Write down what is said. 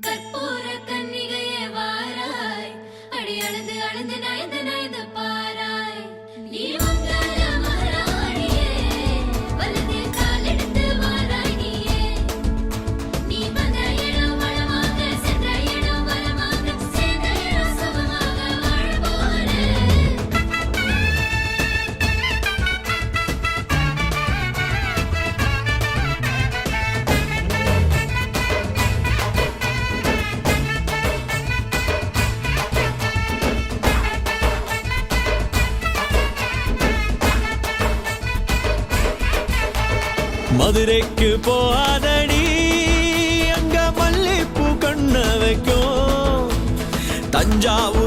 கற்பூர கன்னிகையே வாராய், அடி அழுது அழுது நயந்து நயந்து பாராய். நீ மங்கள மகாராணியே, வலதில் காலெடுத்து வாராய் நீயே. நீ வந்த இடம் வளமாக, சென்ற இடம் வளமாக, சேர்ந்த இடம் சுகமாக வாழ போறேன். மதுரைக்கு போகாதடி, அங்க மல்லிப்பூ கண்ண வைக்கும். தஞ்சாவூர்